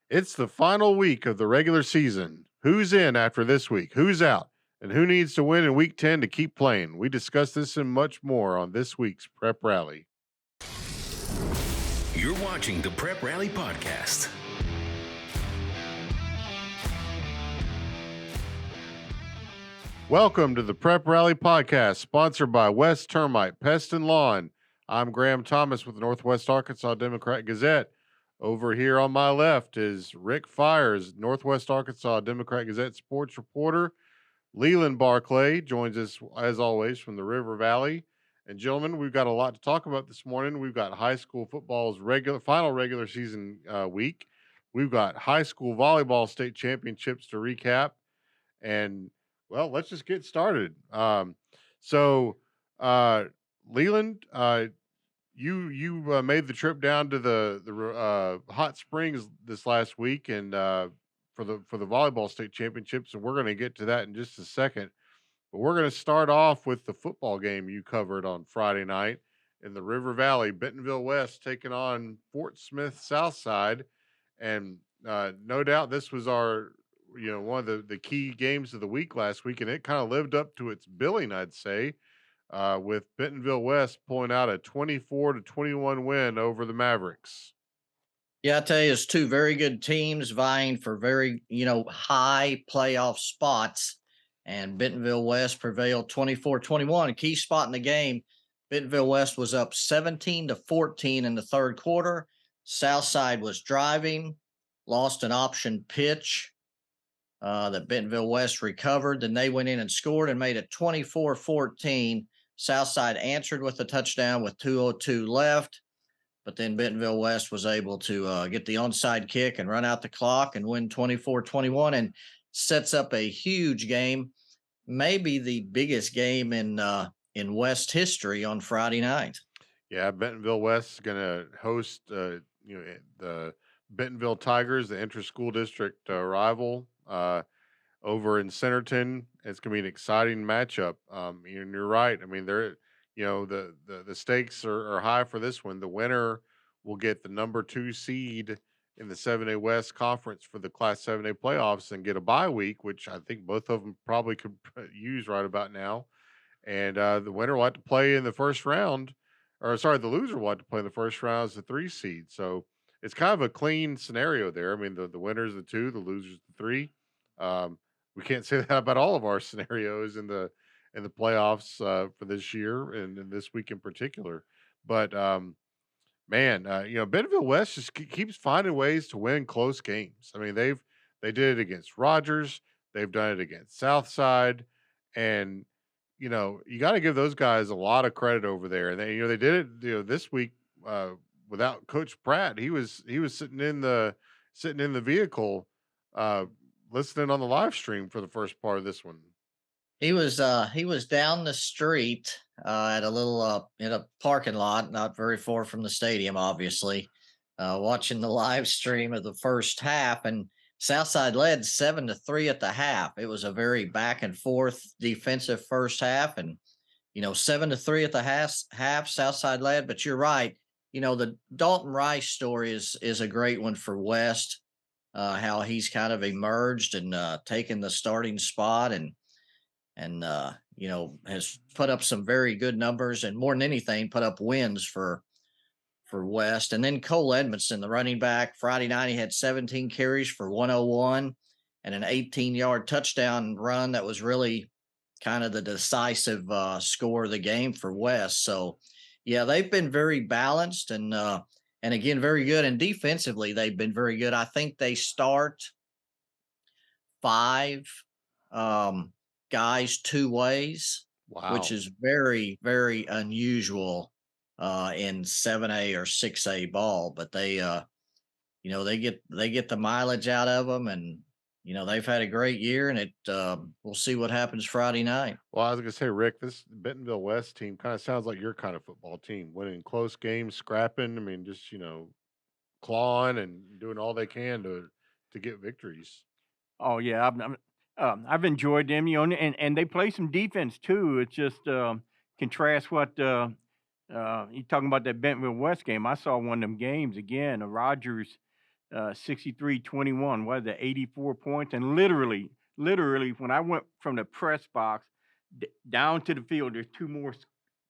It's the final week of the regular season. Who's in after this week? Who's out? And who needs to win in week 10 to keep playing? We discuss this and much more on this week's Prep Rally. You're watching the Prep Rally Podcast. Welcome to the Prep Rally Podcast, sponsored by West Termite Pest and Lawn. I'm Graham Thomas with the Northwest Arkansas Democrat-Gazette. Over here on my left is Rick Fires, Northwest Arkansas Democrat-Gazette sports reporter. Leland Barclay joins us, as always, from the River Valley. And gentlemen, we've got a lot to talk about this morning. We've got high school football's final regular season week. We've got high school volleyball state championships to recap. And, well, let's just get started. So, Leland, you made the trip down to the hot springs this last week, and for the volleyball state championships, and we're going to get to that in just a second. But we're going to start off with the football game you covered on Friday night in the River Valley. Bentonville West taking on Fort Smith Southside, and no doubt this was our one of the key games of the week last week, and it kind of lived up to its billing, I'd say, with Bentonville West pulling out a 24-21 win over the Mavericks. Yeah, I tell you, it's two very good teams vying for very, high playoff spots. And Bentonville West prevailed 24-21. A key spot in the game, Bentonville West was up 17-14 in the third quarter. Southside was driving, lost an option pitch that Bentonville West recovered. Then they went in and scored and made it 24-14. Southside answered with a touchdown with 2:02 left. But then Bentonville West was able to get the onside kick and run out the clock and win 24-21 and sets up a huge game, maybe the biggest game in West history on Friday night. Yeah, Bentonville West is going to host the Bentonville Tigers, the inter-school district rival over in Centerton. It's going to be an exciting matchup. And you're right. I mean, the stakes are high for this one. The winner will get the number 2 seed in the 7A West Conference for the Class 7A playoffs and get a bye week, which I think both of them probably could use right about now. And the winner will have to play in the first round, the loser will have to play in the first round as the 3 seed. So it's kind of a clean scenario there. I mean, the winner's the 2, the loser's the 3. We can't say that about all of our scenarios in the playoffs for this year and in this week in particular. But Bentonville West just keeps finding ways to win close games. I mean, they did it against Rogers, they've done it against Southside, and you got to give those guys a lot of credit over there. And they did it this week without Coach Pratt. He was sitting in the vehicle listening on the live stream for the first part of this one. He was down the street at a little in a parking lot, not very far from the stadium, obviously, watching the live stream of the first half, and Southside led 7-3 at the half. It was a very back and forth defensive first half, and 7-3 at the half. Southside led, but you're right. The Dalton Rice story is a great one for West. How he's kind of emerged and taken the starting spot and has put up some very good numbers and more than anything put up wins for West. And then Cole Edmondson, the running back, Friday night, he had 17 carries for 101 and an 18-yard touchdown run that was really kind of the decisive score of the game for West. So, yeah, they've been very balanced and again, very good. And defensively, they've been very good. I think they start 5 guys 2 ways, Wow. which is very, very unusual in 7A or 6A ball. But they get the mileage out of them, and they've had a great year. And we'll see what happens Friday night. Well, I was going to say, Rick, this Bentonville West team kind of sounds like your kind of football team, winning close games, scrapping. I mean, just clawing and doing all they can to get victories. Oh yeah, I've enjoyed them, and they play some defense too. It's just contrast what you talking about that Bentonville West game. I saw one of them games again, a Rogers 63-21. What is that? 84 points. And literally, when I went from the press box down to the field, there's two more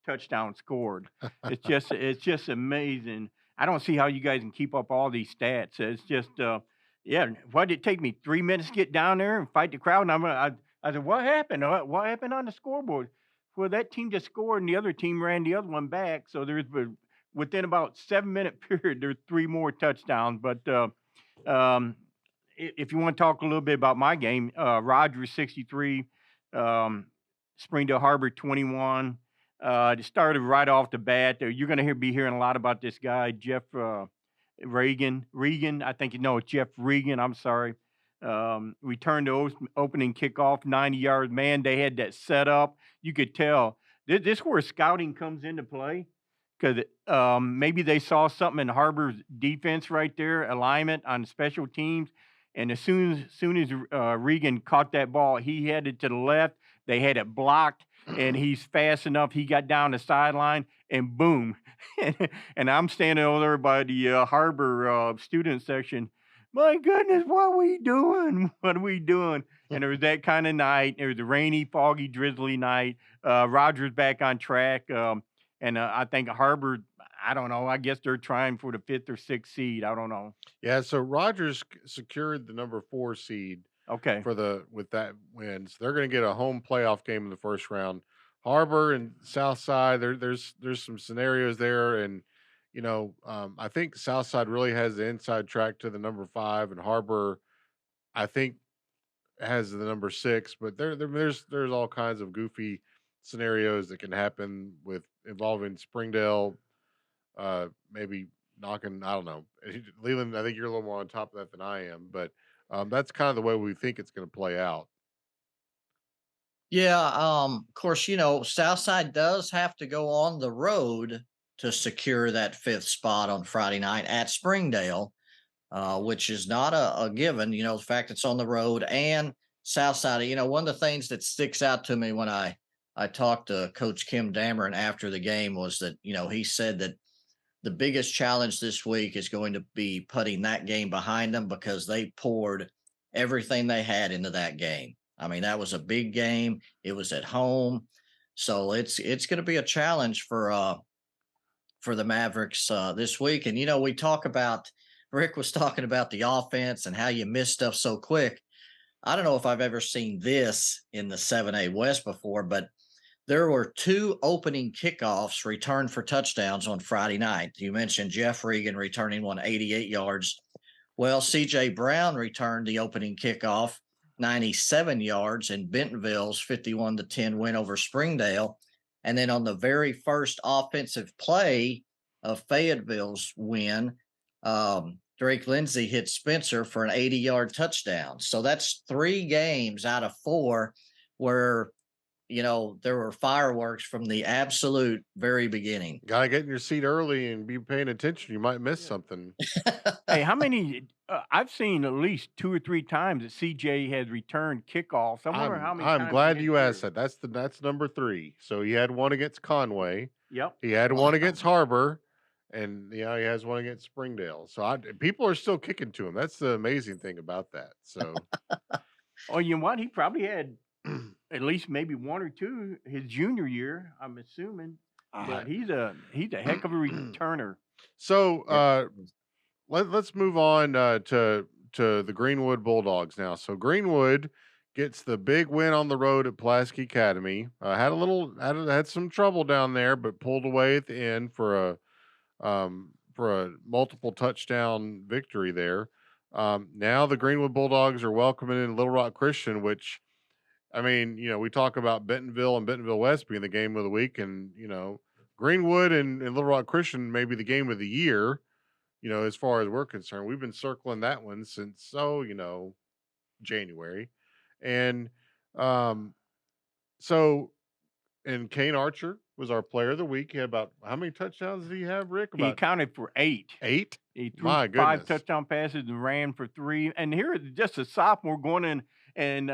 touchdowns scored. It's just amazing. I don't see how you guys can keep up all these stats. It's just yeah. Why did it take me 3 minutes to get down there and fight the crowd? And I said, what happened? What happened on the scoreboard? Well, that team just scored, and the other team ran the other one back. So within about 7 minute period, there's three more touchdowns. But um, if you want to talk a little bit about my game, Rogers 63, um, Springdale Harbor 21. It started right off the bat. You're going to be hearing a lot about this guy, Jeff Regan. I think you know Jeff Regan. I'm sorry. Returned the opening kickoff, 90 yards. Man, they had that set up. You could tell. This is where scouting comes into play, because maybe they saw something in Harbor's defense right there, alignment on special teams. And as soon as Regan caught that ball, he headed to the left. They had it blocked, and he's fast enough. He got down the sideline, and boom. And I'm standing over there by the Harbor student section. My goodness, what are we doing? What are we doing? And it was that kind of night. It was a rainy, foggy, drizzly night. Rogers back on track. And I think Harbor, I don't know. I guess they're trying for the 5th or 6th seed. I don't know. Yeah, so Rogers secured the number 4 seed Okay. with that win. So they're going to get a home playoff game in the first round. Harbor and Southside, there's some scenarios there, and I think Southside really has the inside track to the number 5, and Harbor, I think, has the number 6. But there's all kinds of goofy scenarios that can happen with involving Springdale, maybe knocking. I don't know, Leland. I think you're a little more on top of that than I am, but that's kind of the way we think it's going to play out. Yeah, of course, Southside does have to go on the road to secure that 5th spot on Friday night at Springdale, which is not a given, the fact it's on the road. And Southside, one of the things that sticks out to me when I talked to Coach Kim Dameron after the game was that, he said that the biggest challenge this week is going to be putting that game behind them, because they poured everything they had into that game. I mean, that was a big game. It was at home. So it's going to be a challenge for the Mavericks this week. And, Rick was talking about the offense and how you miss stuff so quick. I don't know if I've ever seen this in the 7A West before, but there were 2 opening kickoffs returned for touchdowns on Friday night. You mentioned Jeff Regan returning one 88 yards. Well, C.J. Brown returned the opening kickoff, 97 yards, in Bentonville's 51-10 win over Springdale. And then on the very first offensive play of Fayetteville's win, Drake Lindsay hit Spencer for an 80-yard touchdown. So that's 3 games out of 4 where, there were fireworks from the absolute very beginning. Got to get in your seat early and be paying attention. You might miss something. Hey, how many? I've seen at least 2 or 3 times that CJ has returned kickoffs. I wonder how many. I'm glad you asked that. That's number 3. So he had one against Conway. Yep. He had one against Harbor, and he has one against Springdale. So people are still kicking to him. That's the amazing thing about that. So, Oh, you know what? He probably had at least maybe 1 or 2 his junior year, I'm assuming. But he's a heck of a returner. So let's move on to the Greenwood Bulldogs now. So Greenwood gets the big win on the road at Pulaski Academy. Had some trouble down there, but pulled away at the end for a multiple touchdown victory there. Now the Greenwood Bulldogs are welcoming in Little Rock Christian, which, I mean, we talk about Bentonville and Bentonville West being the game of the week, and Greenwood and Little Rock Christian may be the game of the year. As far as we're concerned, we've been circling that one since January, and and Kane Archer was our player of the week. He had about, how many touchdowns did he have, Rick? He accounted for 8. 8? He threw My 5 goodness. touchdown passes and ran for 3. And here is just a sophomore going in and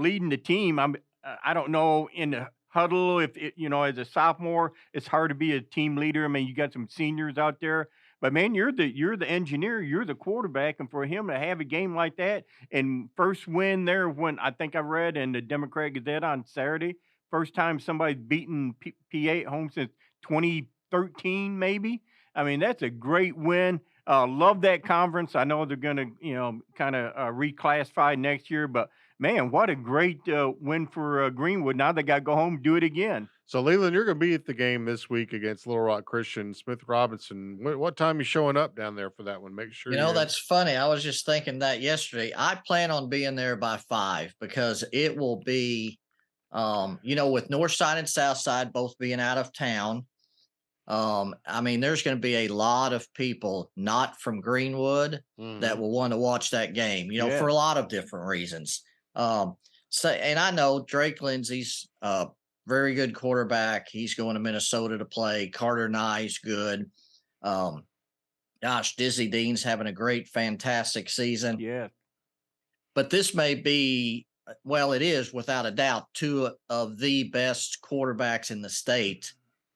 leading the team. I don't know in the huddle if as a sophomore it's hard to be a team leader. I mean, you got some seniors out there, But man, you're the engineer, you're the quarterback, and for him to have a game like that and first win there, when I think I read in the Democrat-Gazette on Saturday, first time somebody's beaten PA at home since 2013, maybe. I mean, that's a great win. Love that conference. I know they're going to, kind of reclassify next year, but man, what a great win for Greenwood. Now they got to go home and do it again. So, Leland, you're going to be at the game this week against Little Rock Christian. Smith Robinson. What time you showing up down there for that one? Make sure you're That's funny. I was just thinking that yesterday. I plan on being there by 5 because it will be, with North Side and South Side both being out of town. I mean, there's going to be a lot of people not from Greenwood that will want to watch that game, Yeah. for a lot of different reasons. And I know Drake Lindsay's very good quarterback. He's going to Minnesota to play. Carter Nye's good. Dizzy Dean's having a great, fantastic season. Yeah. But this may be, it is without a doubt, 2 of the best quarterbacks in the state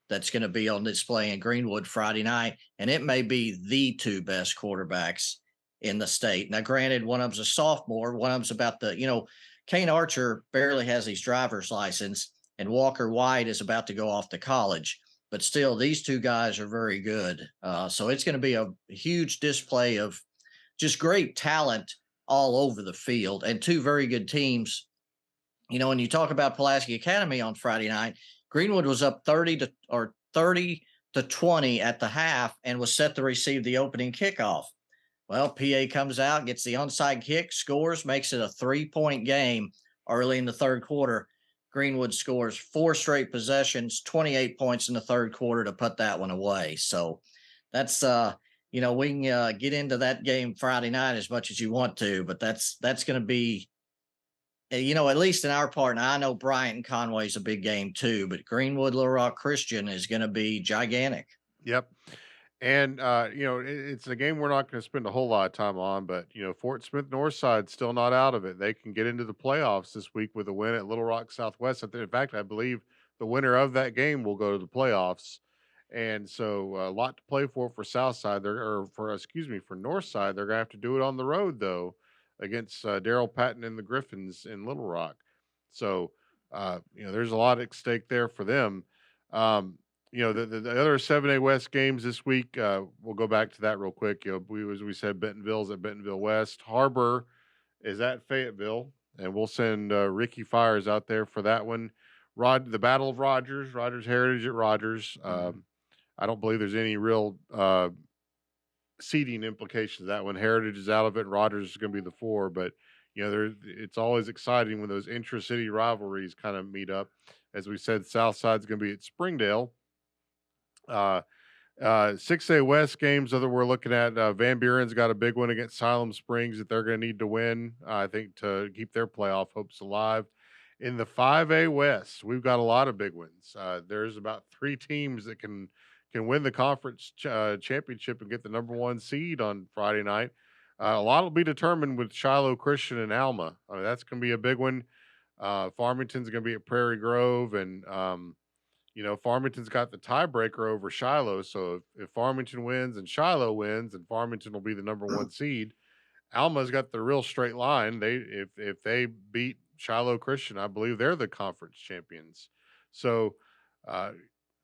that's going to be on display in Greenwood Friday night. And it may be the 2 best quarterbacks in the state. Now, granted, one of them's a sophomore. One of them's about Kane Archer barely has his driver's license, and Walker White is about to go off to college. But still, these 2 guys are very good. So it's going to be a huge display of just great talent all over the field, and 2 very good teams. When you talk about Pulaski Academy on Friday night, Greenwood was up 30 to 20 at the half and was set to receive the opening kickoff. Well, PA comes out, gets the onside kick, scores, makes it a 3-point game early in the third quarter. Greenwood scores 4 straight possessions, 28 points in the third quarter to put that one away. So that's, we can get into that game Friday night as much as you want to, but that's going to be, at least in our part. Now, I know Bryant and Conway is a big game too, but Greenwood Little Rock Christian is going to be gigantic. Yep. And, it's a game we're not going to spend a whole lot of time on, but, Fort Smith Northside still not out of it. They can get into the playoffs this week with a win at Little Rock Southwest. In fact, I believe the winner of that game will go to the playoffs. And so a lot to play for Southside. For Northside. They're going to have to do it on the road, though, against Daryl Patton and the Griffins in Little Rock. So, there's a lot at stake there for them. The other 7A West games this week, we'll go back to that real quick. As we said, Bentonville's at Bentonville West. Harbor is at Fayetteville, and we'll send Ricky Fires out there for that one. The Battle of Rogers Heritage at Rogers. I don't believe there's any real seeding implications of that one. Heritage is out of it, and Rogers is going to be the 4, but it's always exciting when those intra-city rivalries kind of meet up. As we said, Southside's going to be at Springdale. 6A West games that we're looking at, Van Buren's got a big one against Siloam Springs that they're going to need to win, I think, to keep their playoff hopes alive. In the 5A West, we've got a lot of big ones. There's about 3 teams that can win the conference championship and get the number 1 seed on Friday night. A lot will be determined with Shiloh Christian and Alma. That's going to be a big one. Farmington's going to be at Prairie Grove, and Farmington's got the tiebreaker over Shiloh. So if Farmington wins and Shiloh wins, and Farmington will be the number 1 seed, Alma's got the real straight line. If they beat Shiloh Christian, I believe they're the conference champions. So, a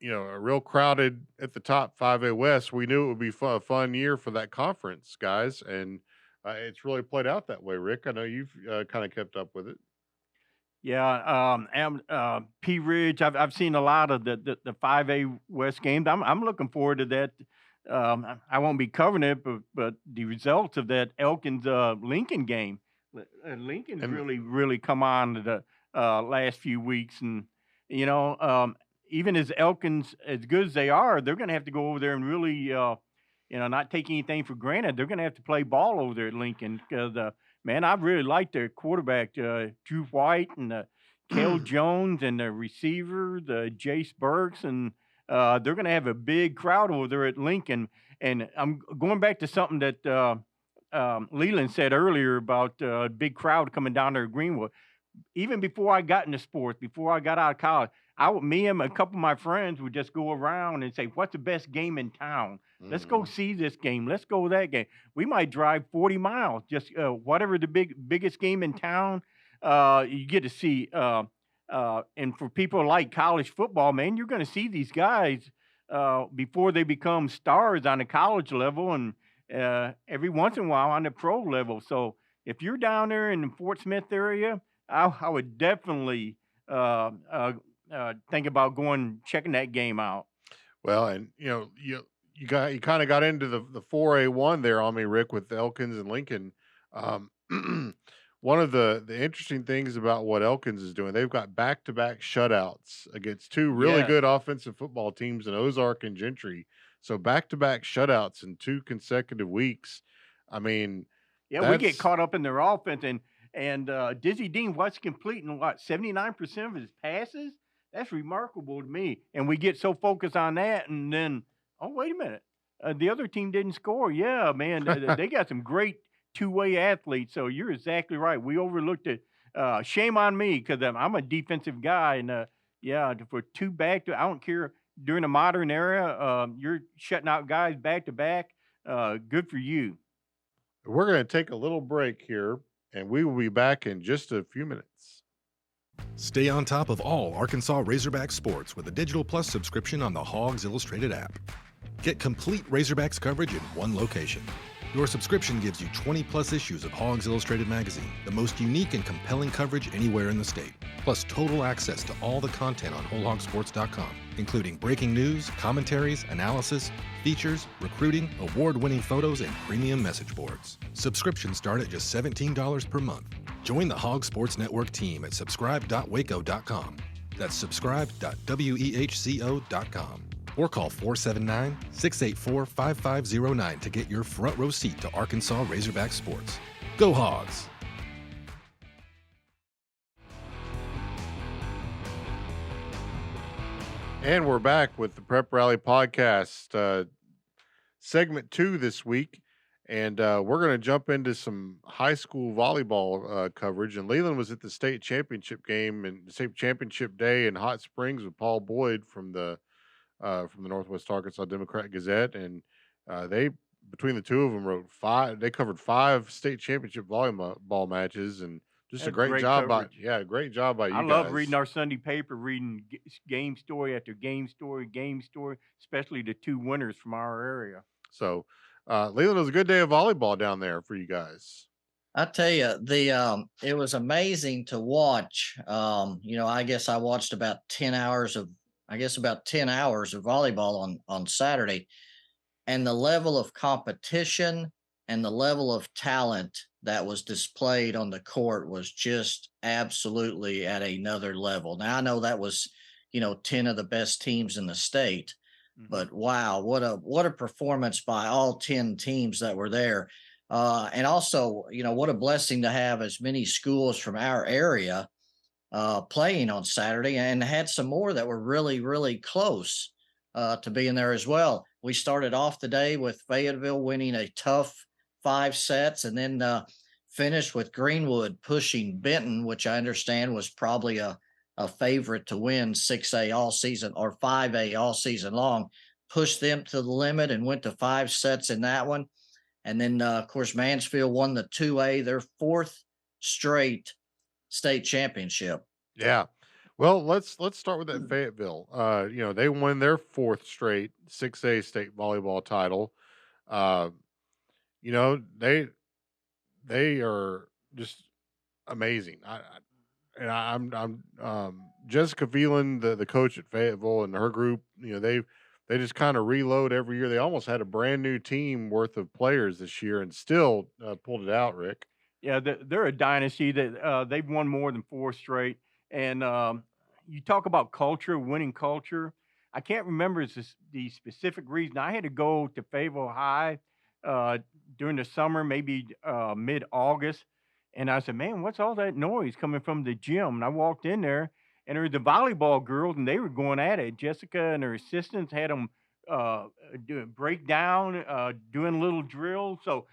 real crowded at the top 5A West. We knew it would be a fun year for that conference, guys, and it's really played out that way. Rick, I know you've kind of kept up with it. Yeah, P Ridge. I've seen a lot of the 5A West games. I'm looking forward to that. I won't be covering it, but the results of that Elkins Lincoln game. Lincoln's really come on the last few weeks, and even as Elkins, as good as they are, they're going to have to go over there and really not take anything for granted. They're going to have to play ball over there at Lincoln because. Man, I really like their quarterback, Drew White, and Cale Jones, and the receiver, the Jace Burks, and they're going to have a big crowd over there at Lincoln. And I'm going back to something that Leland said earlier about a big crowd coming down there at Greenwood. Even before I got into sports, before I got out of college, Me and a couple of my friends would just go around and say, "What's the best game in town? Let's go Mhm. see this game. Let's go to that game." We might drive 40 miles, just whatever the biggest game in town. You get to see. And for people like college football, man, you're going to see these guys before they become stars on the college level, and every once in a while on the pro level. So if you're down there in the Fort Smith area, I would definitely think about going checking that game out. Well, and you kind of got into the 4A1 there on me, Rick, with Elkins and Lincoln. Um, one of the interesting things about what Elkins is doing, they've got back to back shutouts against two really Yes. good offensive football teams in Ozark and Gentry. So back to back shutouts in 2 consecutive weeks. I mean, Yeah, we get that's caught up in their offense, and Dizzy Dean was completing 79% of his passes. That's remarkable to me. And we get so focused on that, and then wait a minute, the other team didn't score. Yeah, man, they got some great two-way athletes. So you're exactly right. We overlooked it. Shame on me because I'm a defensive guy, and yeah, for two back to I don't care during the modern era, you're shutting out guys back to back. Good for you. we're going to take a little break here, and we will be back in just a few minutes. Stay on top of all Arkansas Razorback sports with a Digital Plus subscription on the Hogs Illustrated app. Get complete Razorbacks coverage in one location. Your subscription gives you 20 plus issues of Hogs Illustrated magazine, the most unique and compelling coverage anywhere in the state, plus total access to all the content on WholeHogSports.com, including breaking news, commentaries, analysis, features, recruiting, award-winning photos, and premium message boards. Subscriptions start at just $17 per month. Join the Hog Sports Network team at subscribe.waco.com. That's subscribe.wehco.com. Or call 479-684-5509 to get your front row seat to Arkansas Razorback sports. Go Hogs! And we're back with the Prep Rally Podcast, segment 2 this week. And we're going to jump into some high school volleyball coverage. And Leland was at the state championship game and the state championship day in Hot Springs with Paul Boyd from the Northwest Arkansas Democrat-Gazette, and they between the two of them wrote 5. They covered 5 state championship volleyball matches, and just a That's great great job by coverage. great job by I you love guys. reading our Sunday paper, reading game story after game story, especially the 2 winners from our area. So, Leland, it was a good day of volleyball down there for you guys. I tell you, it was amazing to watch. I guess I watched about 10 hours of volleyball on Saturday, and the level of competition and the level of talent that was displayed on the court was just absolutely at another level. Now I know that was, 10 of the best teams in the state, but wow, what a performance by all 10 teams that were there. And also, what a blessing to have as many schools from our area playing on Saturday, and had some more that were really, really close to being there as well. We started off the day with Fayetteville winning a tough 5 sets, and then finished with Greenwood pushing Benton, which I understand was probably a favorite to win 6A all season or 5A all season long. Pushed them to the limit and went to 5 sets in that one. And then, of course, Mansfield won the 2A, their 4th straight state championship. Yeah. Well, let's start with that Fayetteville. They won their 4th straight 6A state volleyball title. Uh, they are just amazing. I'm Jessica Phelan, the coach at Fayetteville, and her group. They just kind of reload every year. They almost had a brand new team worth of players this year, and still pulled it out, Rick. Yeah, they're a dynasty that they've won more than 4 straight. And you talk about culture, winning culture. I can't remember the specific reason. I had to go to Fayetteville High during the summer, maybe mid-August. And I said, man, what's all that noise coming from the gym? And I walked in there, and there were the volleyball girls, and they were going at it. Jessica and her assistants had them doing breakdown, doing little drills. So,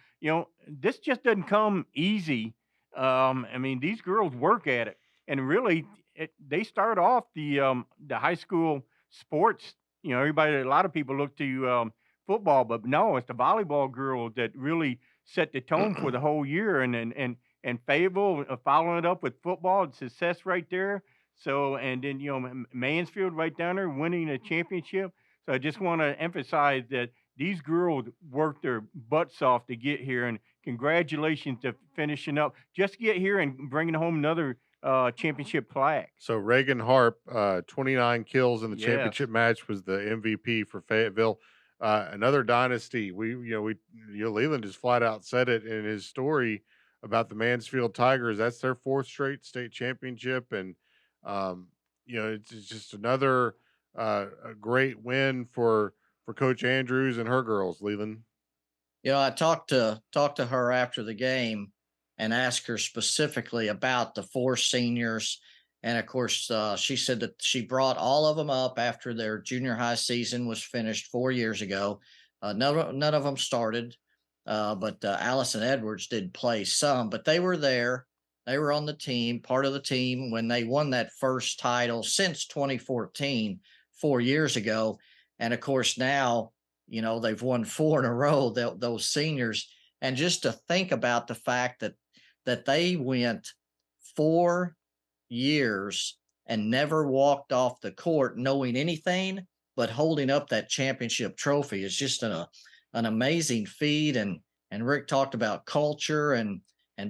this just doesn't come easy. I mean, these girls work at it. And really, they start off the high school sports. A lot of people look to football, but no, it's the volleyball girls that really set the tone for the whole year. And Fayetteville following it up with football, success right there. So, and then Mansfield right down there winning a championship. So I just want to emphasize that these girls worked their butts off to get here, and congratulations to finishing up. Just get here and bringing home another championship plaque. So Reagan Harp, 29 kills in the Yes. championship match, was the MVP for Fayetteville. Another dynasty. Leland just flat out said it in his story about the Mansfield Tigers. That's their fourth straight state championship, and it's just another a great win for Coach Andrews and her girls. Leland. I talked to her after the game and asked her specifically about the four seniors. And of course, she said that she brought all of them up after their junior high season was finished 4 years ago. None of them started, but Allison Edwards did play some, but they were there. They were on the team, part of the team when they won that first title since 2014, 4 years ago. And of course, now, they've won 4 in a row, those seniors. And just to think about the fact that they went 4 years and never walked off the court knowing anything but holding up that championship trophy is just an amazing feat. And Rick talked about culture and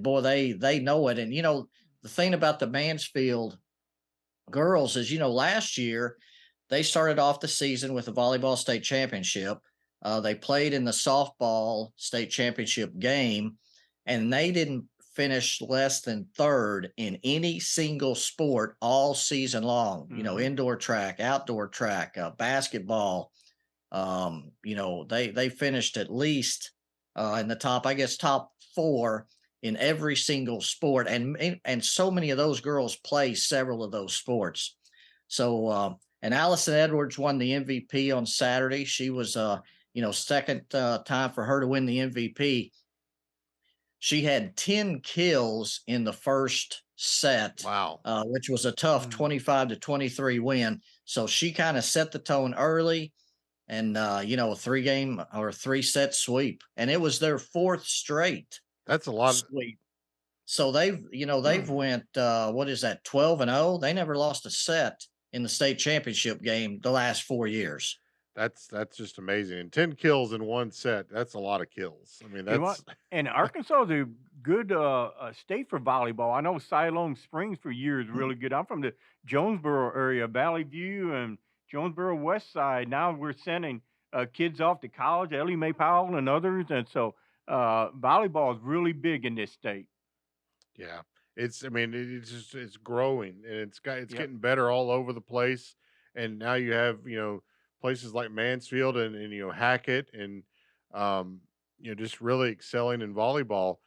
boy, they know it. And the thing about the Mansfield girls is, last year they started off the season with the volleyball state championship. They played in the softball state championship game, and they didn't finish less than third in any single sport all season long. Indoor track, outdoor track, basketball. They finished at least in the top 4 in every single sport, and so many of those girls play several of those sports. So and Allison Edwards won the MVP on Saturday. She was second time for her to win the MVP. She had 10 kills in the first set. Wow. Which was a tough 25-23 win. So she kind of set the tone early, and a 3-game or 3-set sweep, and it was their 4th straight. That's a lot. Sweep. So they've went 12-0. They never lost a set in the state championship game the last 4 years. That's just amazing. And 10 kills in one set. That's a lot of kills. I mean, and Arkansas is a good state for volleyball. I know Siloam Springs for years really good. I'm from the Jonesboro area, Valley View and Jonesboro West Side. Now we're sending kids off to college, Ellie Mae Powell and others. And so volleyball is really big in this state. Yeah. It's growing, and it's getting better all over the place. And now you have, places like Mansfield and Hackett and just really excelling in volleyball.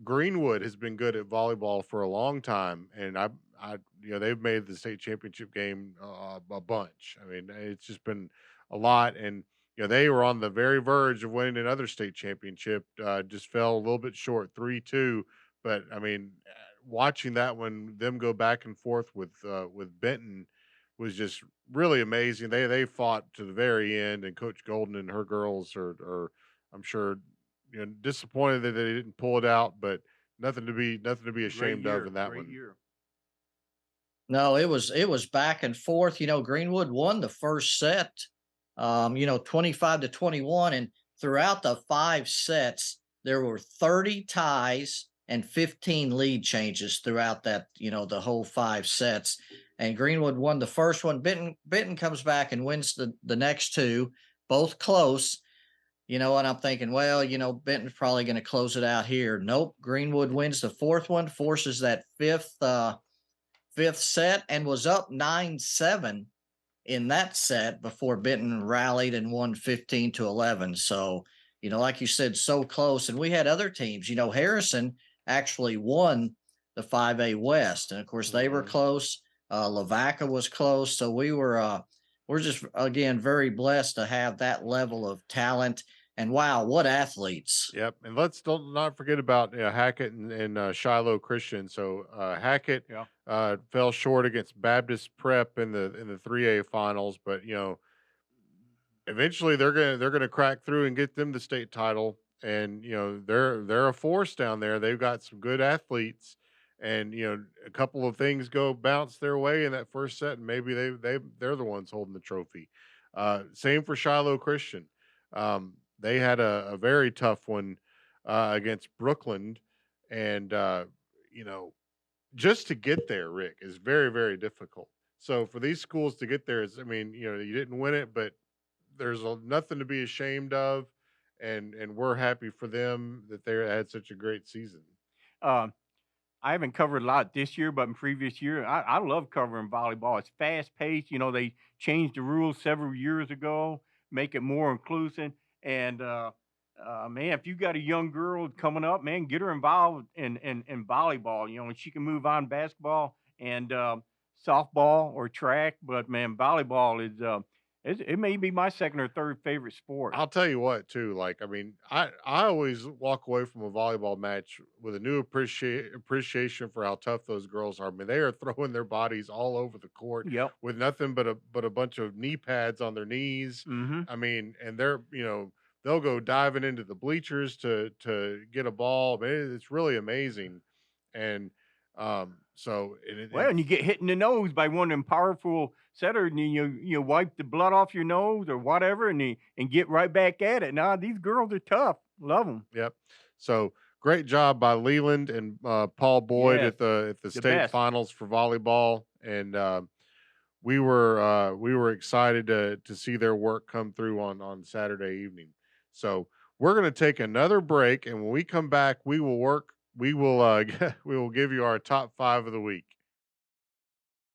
Greenwood has been good at volleyball for a long time, and they've made the state championship game a bunch. I mean, it's just been a lot, and they were on the very verge of winning another state championship. Just fell a little bit short, 3-2. But I mean, watching that one, them go back and forth with Benton was just really amazing. They fought to the very end, and Coach Golden and her girls are I'm sure disappointed that they didn't pull it out, but nothing to be ashamed of in that one. Year. No, it was back and forth. Greenwood won the first set, 25-21, and throughout the 5 sets there were 30 ties and 15 lead changes throughout that, the whole 5 sets. And Greenwood won the first one. Benton comes back and wins the next 2, both close. And I'm thinking, well, Benton's probably going to close it out here. Nope. Greenwood wins the 4th one, forces that 5th set, and was up 9-7 in that set before Benton rallied and won 15-11. So, like you said, so close. And we had other teams. Harrison actually won the 5A West, and of course they were close. Lavaca was close. So we're just, again, very blessed to have that level of talent And wow, what athletes! Yep, and let's don't not forget about Hackett and Shiloh Christian. So Hackett Yeah. fell short against Baptist Prep in the 3A finals, but eventually they're gonna crack through and get them the state title. And they're a force down there. They've got some good athletes, and a couple of things go bounce their way in that first set, and maybe they're the ones holding the trophy. Same for Shiloh Christian. They had a very tough one against Brooklyn, and you know just to get there, Rick, is very, very difficult. So for these schools to get there is, I mean, you didn't win it, but there's nothing to be ashamed of, and we're happy for them that they had such a great season. Um, I haven't covered a lot this year, but in previous year, I love covering volleyball. It's fast paced. They changed the rules several years ago, make it more inclusive. And man, if you got a young girl coming up, man, get her involved in volleyball. And she can move on basketball and softball or track. But man, volleyball is it may be my second or third favorite sport. I'll tell you what, too. Like, I mean, I always walk away from a volleyball match with a new appreciation for how tough those girls are. I mean, they are throwing their bodies all over the court Yep. with nothing but a bunch of knee pads on their knees. Hmm. I mean, and they'll go diving into the bleachers to get a ball. I mean, it's really amazing. And so Well, and you get hit in the nose by one of them powerful setters, and you wipe the blood off your nose or whatever, and get right back at it. Nah, these girls are tough. Love them. Yep. So great job by Leland and Paul Boyd Yes, at the the state best. finals for volleyball, and we were excited to see their work come through on Saturday evening. So we're going to take another break, and when we come back, we will work. We will we will give you our top 5 of the week.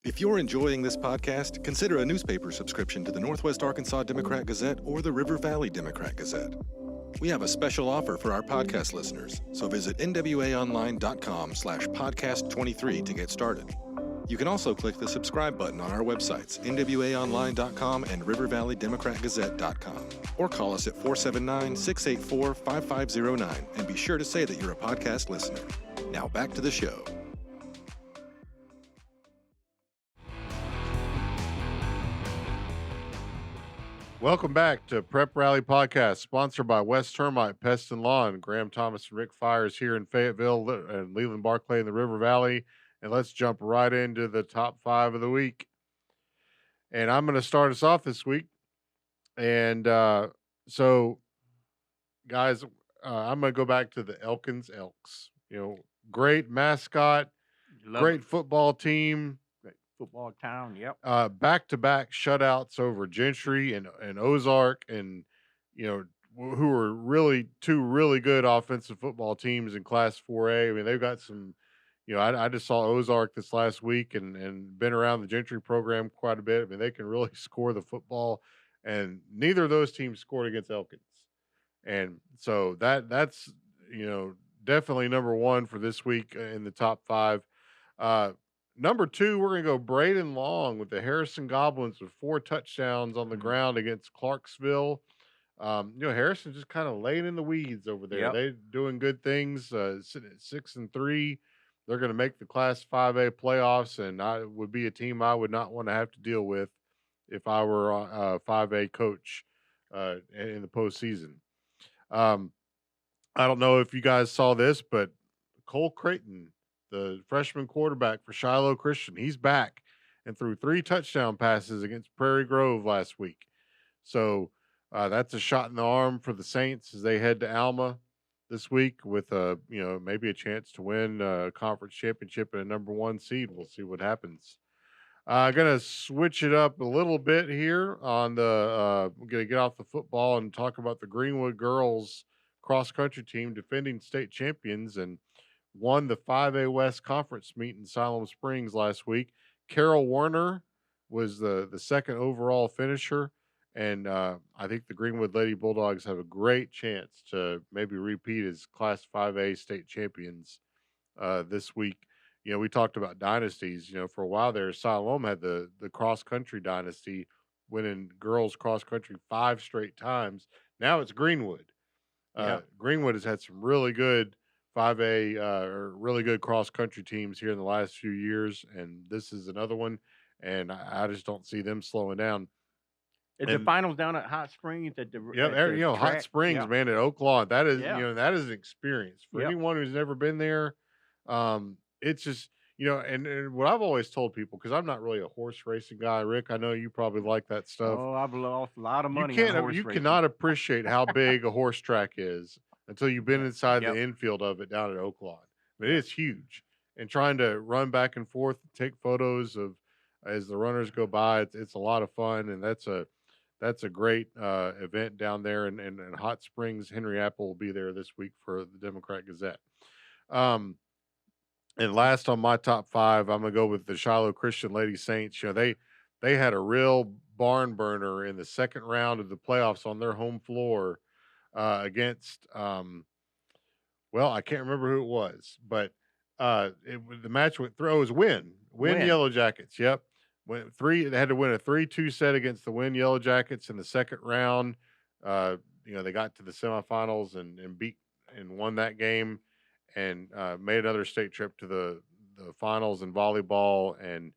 If you're enjoying this podcast, consider a newspaper subscription to the Northwest Arkansas Democrat-Gazette or the River Valley Democrat-Gazette. We have a special offer for our podcast listeners, so visit nwaonline.com/podcast23 to get started. You can also click the subscribe button on our websites, nwaonline.com and rivervalleydemocratgazette.com, or call us at 479-684-5509 and be sure to say that you're a podcast listener. Now back to the show. Welcome back to Prep Rally Podcast, sponsored by West Termite Pest and Lawn. Graham Thomas and Rick Fires here in Fayetteville and Leland Barclay in the River Valley. And let's jump right into the top 5 of the week. And I'm going to start us off this week. And so, guys, I'm going to go back to the Elkins Elks. Great mascot, Love great it. football team. Football town. Yep. Back-to-back shutouts over Gentry and Ozark, and who are really two really good offensive football teams in Class 4A. I mean, they've got some. I just saw Ozark this last week and been around the Gentry program quite a bit. I mean, they can really score the football, and neither of those teams scored against Elkins, and so that's definitely number 1 for this week in the top 5. Number 2, we're going to go Braden Long with the Harrison Goblins with 4 touchdowns on the ground against Clarksville. Harrison just kind of laying in the weeds over there. Yep. They're doing good things, sitting at 6-3. They're going to make the Class 5A playoffs, and I would be a team I would not want to have to deal with if I were a 5A coach in the postseason. I don't know if you guys saw this, but Cole Creighton, the freshman quarterback for Shiloh Christian, he's back and threw 3 touchdown passes against Prairie Grove last week. So that's a shot in the arm for the Saints as they head to Alma this week with maybe a chance to win a conference championship and a number 1 seed. We'll see what happens. I'm gonna switch it up a little bit here on the. We're gonna get off the football and talk about the Greenwood girls cross country team, defending state champions, and won the 5A West Conference meet in Siloam Springs last week. Carol Warner was the second overall finisher, and I think the Greenwood Lady Bulldogs have a great chance to maybe repeat as Class 5A state champions this week. We talked about dynasties. For a while there, Siloam had the cross country dynasty, winning girls cross country 5 straight times. Now it's Greenwood. Yeah. Greenwood has had some really good 5A or really good cross country teams here in the last few years, and this is another one. And I just don't see them slowing down. Is the And finals down at Hot Springs at the yeah, Hot track? Springs, Yeah. man, at Oaklawn, Yeah. that is an experience for Yep. anyone who's never been there. It's just, and what I've always told people, because I'm not really a horse racing guy, Rick. I know you probably like that stuff. Oh, I've lost a lot of You money on can't, horse you racing. cannot appreciate how big a horse track is until you've been inside Yep. the infield of it down at Oaklawn. I mean, it's huge, and trying to run back and forth, take photos of as the runners go by, it's a lot of fun, and that's a great event down there in Hot Springs. Henry Apple will be there this week for the Democrat-Gazette. And last on my top 5, I'm gonna go with the Shiloh Christian Lady Saints. They had a real barn burner in the second round of the playoffs on their home floor against well, I can't remember who it was, but the match went through. It was Win Yellow Jackets. Yep, went 3. They had to win a 3-2 set against the Win Yellow Jackets in the second round. They got to the semifinals and beat and won that game, and made another state trip to the finals in volleyball. And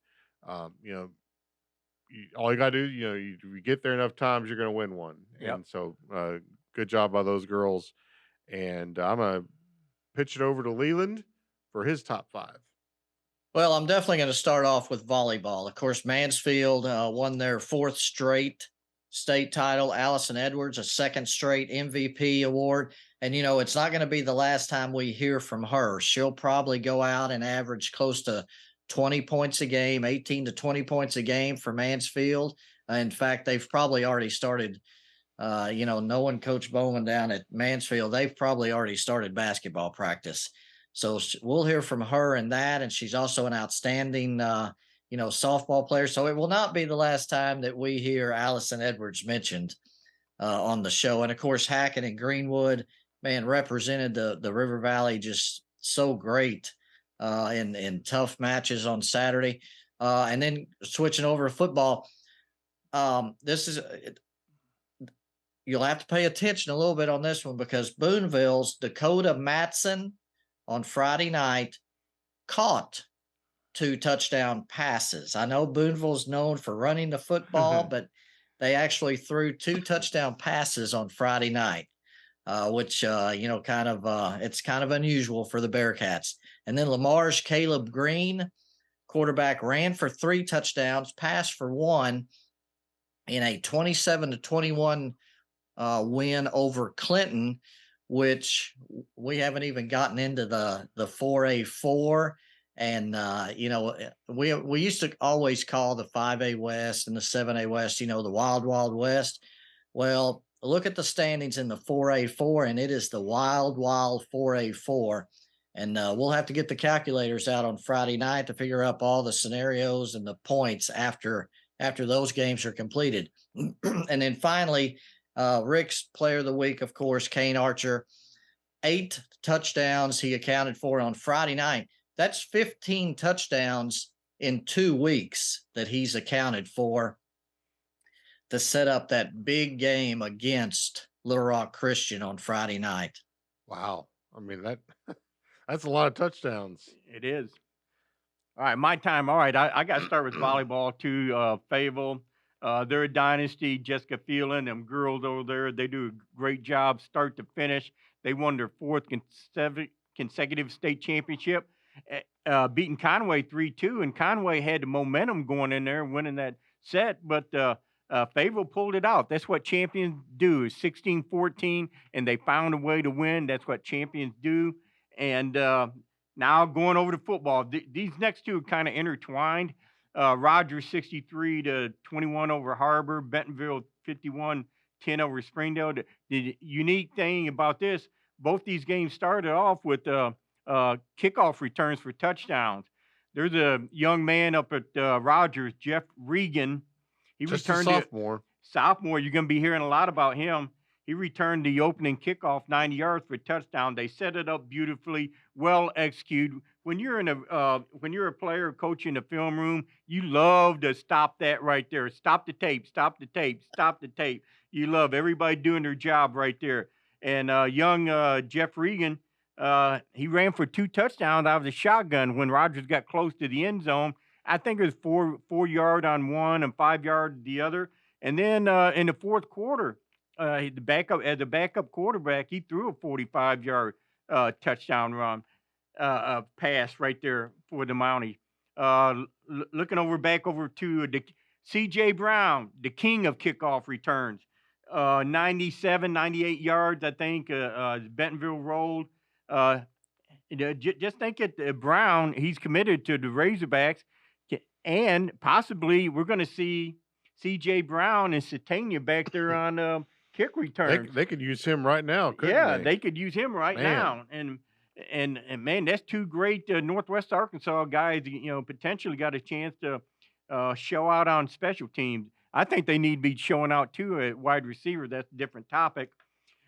all you got to do, you get there enough times, you're going to win one. Yep. And so, good job by those girls. And I'm going to pitch it over to Leland for his top 5. Well, I'm definitely going to start off with volleyball. Of course, Mansfield won their 4th straight state title. Allison Edwards, a 2nd straight MVP award. And, it's not going to be the last time we hear from her. She'll probably go out and average close to 20 points a game, 18 to 20 points a game for Mansfield. In fact, they've probably already started, knowing Coach Bowman down at Mansfield, they've probably already started basketball practice. So we'll hear from her in that. And she's also an outstanding, softball player. So it will not be the last time that we hear Allison Edwards mentioned on the show. And of course, Hackett and Greenwood, man, represented the River Valley just so great in tough matches on Saturday. And then switching over to football, you'll have to pay attention a little bit on this one, because Boonville's Dakota Matson on Friday night caught 2 touchdown passes. I know Boonville's known for running the football, but they actually threw 2 touchdown passes on Friday night, which, it's kind of unusual for the Bearcats. And then Lamar's Caleb Green, quarterback, ran for 3 touchdowns, passed for 1 in a 27-21 win over Clinton, which we haven't even gotten into the 4A4. And, we used to always call the 5A West and the 7A West, the Wild Wild West. Well, look at the standings in the 4A4, and it is the Wild Wild 4A4. And we'll have to get the calculators out on Friday night to figure up all the scenarios and the points after those games are completed. And then finally, Rick's player of the week, of course, Kane Archer, 8 touchdowns he accounted for on Friday night. That's 15 touchdowns in 2 weeks that he's accounted for to set up that big game against Little Rock Christian on Friday night. Wow. I mean, that's a lot of touchdowns. It is. All right, my time. All right, I got to start with volleyball too. Fayetteville, they're a dynasty. Jessica Phelan, them girls over there, they do a great job start to finish. They won their 4th consecutive state championship, beating Conway 3-2. And Conway had the momentum going in there, winning that set. But Fayetteville pulled it out. That's what champions do, is 16-14, and they found a way to win. That's what champions do. And now going over to football, these next 2 are kind of intertwined. Rogers 63-21 over Harbor, Bentonville 51-10 over Springdale. The unique thing about this, both these games started off with kickoff returns for touchdowns. There's a young man up at Rogers, Jeff Regan. He Just returned a sophomore. Sophomore. You're going to be hearing a lot about him. He returned the opening kickoff 90 yards for a touchdown. They set it up beautifully, well executed. When you're a player coach in the film room, you love to stop that right there. Stop the tape, stop the tape, stop the tape. You love everybody doing their job right there. And young Jeff Regan, he ran for 2 touchdowns out of the shotgun when Rodgers got close to the end zone. I think it was 4 yard on one and 5 yard the other. And then in the fourth quarter, as a backup quarterback, he threw a 45-yard touchdown run pass right there for the Mounties. Looking back over to C.J. Brown, the king of kickoff returns. 97, 98 yards, I think, Bentonville rolled. Just think at Brown, he's committed to the Razorbacks, and possibly we're going to see C.J. Brown and Satania back there on kick returns. They could use him right now, couldn't they could use him right now. And man, that's 2 great Northwest Arkansas guys, potentially got a chance to show out on special teams. I think they need to be showing out too at wide receiver. That's a different topic.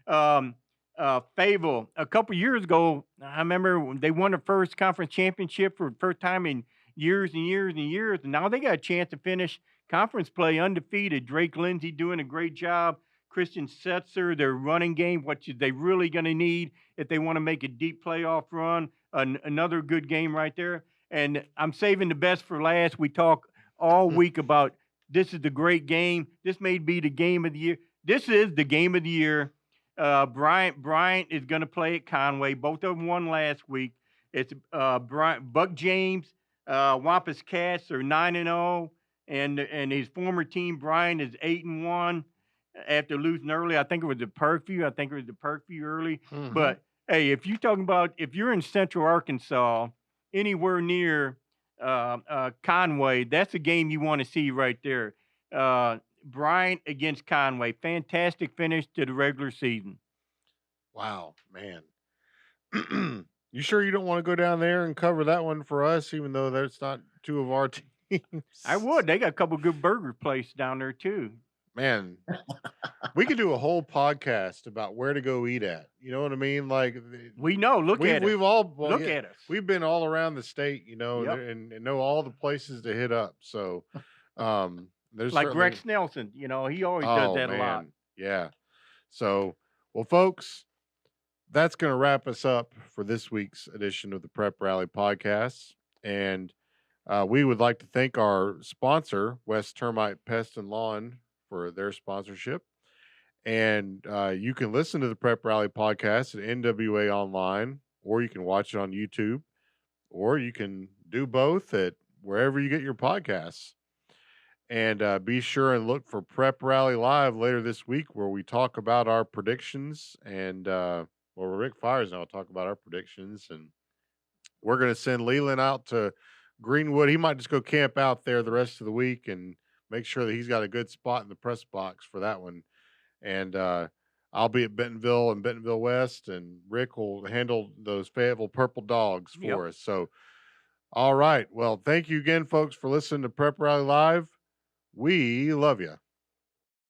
Fayetteville, a couple years ago, I remember they won the first conference championship for the first time in years and years and years. And now they got a chance to finish conference play undefeated. Drake Lindsay doing a great job. Christian Setzer, their running game, what they really going to need if they want to make a deep playoff run. Another good game right there. And I'm saving the best for last. We talk all week about this is the great game. This may be the game of the year. This is the game of the year. Bryant is going to play at Conway. Both of them won last week. It's Buck James, Wampus Cats are 9-0, and his former team Bryant is 8-1 after losing early. I think it was the Perkview early. Mm-hmm. But hey, if you're in Central Arkansas, anywhere near Conway, that's a game you want to see right there. Bryant against Conway. Fantastic finish to the regular season. Wow, man. You sure you don't want to go down there and cover that one for us, even though that's not 2 of our teams? I would. They got a couple good burger places down there too. Man, we could do a whole podcast about where to go eat at. You know what I mean? Like we know. Look at us. We've been all around the state, Yep. and know all the places to hit up. So, there's like Rex Nelson. He always does that a lot. Yeah. So, well, folks, that's going to wrap us up for this week's edition of the Prep Rally Podcast. And we would like to thank our sponsor, West Termite Pest and Lawn, for their sponsorship. And you can listen to the Prep Rally Podcast at NWA Online, or you can watch it on YouTube, or you can do both at wherever you get your podcasts. And be sure and look for Prep Rally Live later this week, where we talk about our predictions. And Rick Fires and I will talk about our predictions. And we're going to send Leland out to Greenwood. He might just go camp out there the rest of the week and make sure that he's got a good spot in the press box for that one. And I'll be at Bentonville and Bentonville West, and Rick will handle those Fayetteville Purple Dogs for us. So, all right. Well, thank you again, folks, for listening to Prep Rally Live. We love you.